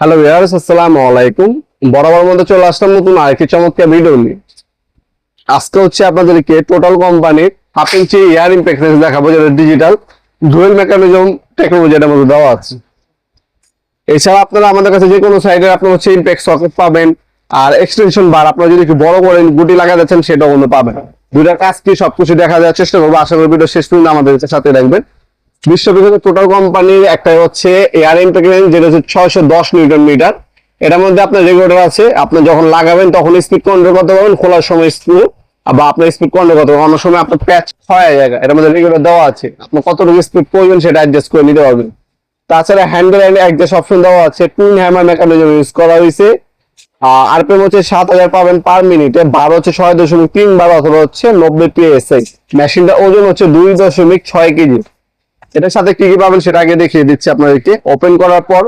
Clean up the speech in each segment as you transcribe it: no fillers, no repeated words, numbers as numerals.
Hello viewers, আসসালামু আলাইকুম। বরাবর মধ্যে চলে আসলাম নতুন আরেকটি চমৎকার ভিডিও নিয়ে। আজকে হচ্ছে আপনাদেরকে টোটাল কোম্পানির half inch air impact range দেখাবো, যেটা ডিজিটাল ডুয়েল মেকানিজম টেকনোলজির মধ্যে দেওয়া আছে। এছাড়া আপনারা আমাদের কাছে যে কোনো সাইডে আপনার হচ্ছে ইম্প্যাক্ট সকেট পাবেন, আর এক্সটেনশন বার আপনারা যদি একটু বড় করে গুটি লাগাতে চান সেটাও কিন্তু পাবেন। দুইটার কাজ কি সবকিছু দেখা দেওয়ার চেষ্টা করবো। আশা করি ভিডিও শেষ পর্যন্ত আমাদের সাথে রাখবেন। বিশ্ববিখ্যাত টোটাল কোম্পানির একটা হচ্ছে এয়ার ইম্প্যাক্ট রেঞ্জ, যেটা হচ্ছে 610 নিউটন মিটার। এটার মধ্যে আপনার রেগুলেটর আছে, আপনি যখন লাগাবেন তখন স্পিড কন্ট্রোল করতে পারবেন, খোলার সময় স্ক্রু বা আপনার স্পিড কন্ট্রোল করতে পারবেন। অন্য সময় আপনার প্যাচ হয় জায়গা, এটার মধ্যে রেগুলেটর দেওয়া আছে, আপনি কতটুকু স্পিড প্রয়োজন সেটা অ্যাডজাস্ট করে নিতে পারবেন। তাছাড়া হ্যান্ডেল এন্ড অ্যাডজাস্ট অপশন দেওয়া আছে, টুইন হ্যামার মেকানিজম ইউজ করা হয়েছে। আরপিএম হচ্ছে 7000 পাবেন পার মিনিটে, বার হচ্ছে 6.3 বার অথবা হচ্ছে 90 PSI। মেশিনটা ওজন হচ্ছে 2.6 কেজি। এটার সাথে কি কি পাবেন সেটা আগে দেখিয়ে দিচ্ছি আপনাদেরকে। ওপেন করার পর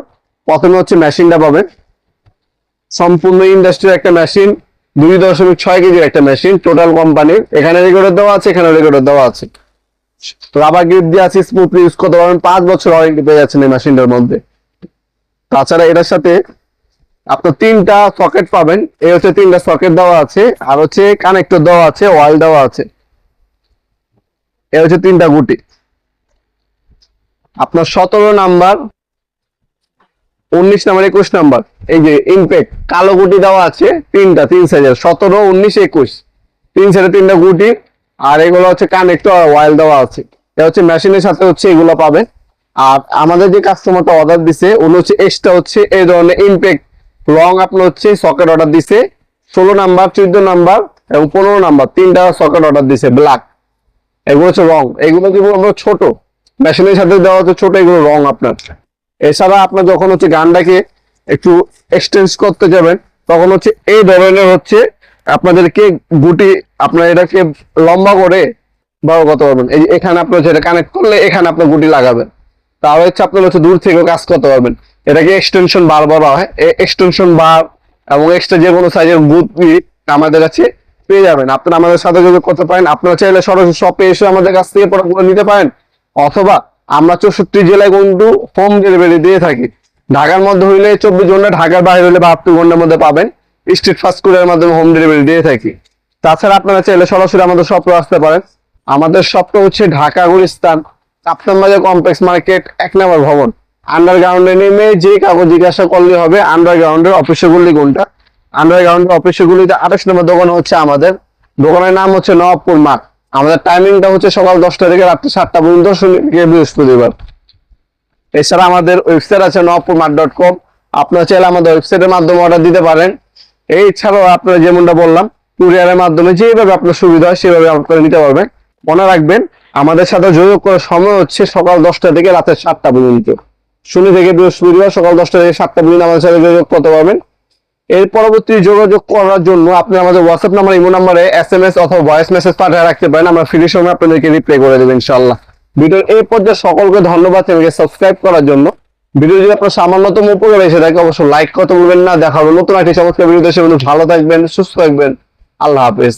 প্রথমে হচ্ছে মেশিনটা পাবেন, সম্পূর্ণ ইন্ডাস্ট্রির একটা মেশিন, 2.6 কেজির একটা মেশিন টোটাল কোম্পানির। এখানে রেগুলেটর দেওয়া আছে, এখানে রেগুলেটর দেওয়া আছে, রাবার গ্রিপ দিয়ে আছে, স্মুথলি ইউজ করতে পারবেন। 5 বছর ওয়ারেন্টি পেয়ে যাচ্ছেন এই মেশিনটার মধ্যে। তাছাড়া এটার সাথে আপনার 3টা সকেট পাবেন, এই হচ্ছে 3টা সকেট দেওয়া আছে, আর হচ্ছে কানেক্টর দেওয়া আছে, ওয়াল দেওয়া আছে। এই হচ্ছে 3টা গুটি। আপনার 17 নাম্বার, 19 নাম্বার, 21 নাম্বার, এই যে ইম্প্যাক্ট কালো গুটি দেওয়া আছে 3টা, 3 সাইজের, 17, 19, 21, 3 সাইডে 3টা গুটি। আর এগুলো হচ্ছে কানেক্টর আর ওয়াল দেওয়া আছে। এটা হচ্ছে মেশিনের সাথে হচ্ছে এগুলো পাবেন। আর আমাদের যে কাস্টমারটা অর্ডার দিছে উনি হচ্ছে এক্সট্রা হচ্ছে এই ধরনের ইম্প্যাক্ট রং আপনার হচ্ছে সকেট অর্ডার দিছে, 16 নাম্বার, 14 নাম্বার এবং 15 নাম্বার, 3টা সকেট অর্ডার দিছে ব্ল্যাক। এগুলো হচ্ছে রং, এগুলো কিন্তু আমরা ছোট, মেশিনের সাথে দেওয়া হচ্ছে ছোট, এগুলো রং আপনার। এছাড়া আপনার যখন হচ্ছে গানটাকে একটু এক্সটেন্স করতে যাবেন তখন হচ্ছে এই ধরনের হচ্ছে আপনাদেরকে গুটি, আপনার এটাকে লম্বা করে বড় করতে পারবেন। এই এখানে আপনার যেটা কানেক্ট করলে এখানে আপনার গুটি লাগাবেন, তাহলে হচ্ছে আপনার হচ্ছে দূর থেকে কাজ করতে পারবেন। এটাকে এক্সটেনশন বার বলা হয়। এক্সটেনশন বার এবং এক্সট্রা যে কোনো সাইজের গুটি আমাদের কাছে পেয়ে যাবেন। আপনারা আমাদের সাথে যোগাযোগ করতে পারেন। আপনারা চাইলে সরাসরি শপে এসে আমাদের কাছ থেকে প্রোডাক্টগুলো নিতে পারেন, অথবা আমরা 64 জেলায় কিন্তু হোম ডেলিভারি দিয়ে থাকি। ঢাকার মধ্যে হইলে 24 ঘন্টা, ঢাকার বাইরে হইলে 72 ঘন্টার মধ্যে পাবেন। স্ট্রিট ফাস্ট ফুডের মাধ্যমে হোম ডেলিভারি দিয়ে থাকি। তাছাড়া আপনারা চাইলে সরাসরি আমাদের শপে আসতে পারেন। আমাদের শপটা হচ্ছে ঢাকা গুলিস্তান কাপ্তান বাজার কমপ্লেক্স মার্কেট 1 নম্বর ভবন। আন্ডারগ্রাউন্ডে নেমে যে কাগজ জিজ্ঞাসা করলে হবে আন্ডারগ্রাউন্ডের অফিসের গুলি কোনটা। আন্ডারগ্রাউন্ডের অফিসের গুলিতে 28 নম্বর দোকান হচ্ছে আমাদের। দোকানের নাম হচ্ছে নবাবপুর মাঠ। আমাদের টাইমিংটা হচ্ছে সকাল 10টা থেকে রাত্রি 7টা পর্যন্ত, শনি থেকে বৃহস্পতিবার। এছাড়া আমাদের ওয়েবসাইট আছে nawapurmat.com, আপনারা চাইলে আমাদের ওয়েবসাইটের মাধ্যমে অর্ডার দিতে পারেন। এছাড়াও আপনারা যেমনটা বললাম কুরিয়ারের মাধ্যমে যেভাবে আপনার সুবিধা হয় সেভাবে আপনারা নিতে পারবেন। মনে রাখবেন আমাদের সাথে যোগাযোগ করার সময় হচ্ছে সকাল 10টা থেকে রাতের 7টা পর্যন্ত, শনি থেকে বৃহস্পতিবার সকাল 10টা থেকে 7টা পর্যন্ত আমাদের সাথে যোগাযোগ করতে পারবেন। এর পরবর্তী যোগাযোগ করার জন্য আপনি আমাদের হোয়াটসঅ্যাপ নাম্বার, ইমো নাম্বারে SMS অথবা ভয়েস মেসেজ পাঠিয়ে রাখতে পারেন। আমরা ফ্রি সময় আপনাদেরকে রিপ্লাই করে দেবো ইনশাআল্লাহ। ভিডিওর এই পর্যায়ে সকলকে ধন্যবাদ চ্যানেলকে সাবস্ক্রাইব করার জন্য। ভিডিও যদি আপনার সামান্যতম উপকার এসে থাকে অবশ্যই লাইক করতে ভুলবেন না। দেখা হবে নতুন একটি চমৎকার ভিডিওতে। সে ভালো থাকবেন, সুস্থ থাকবেন। আল্লাহ হাফেজ।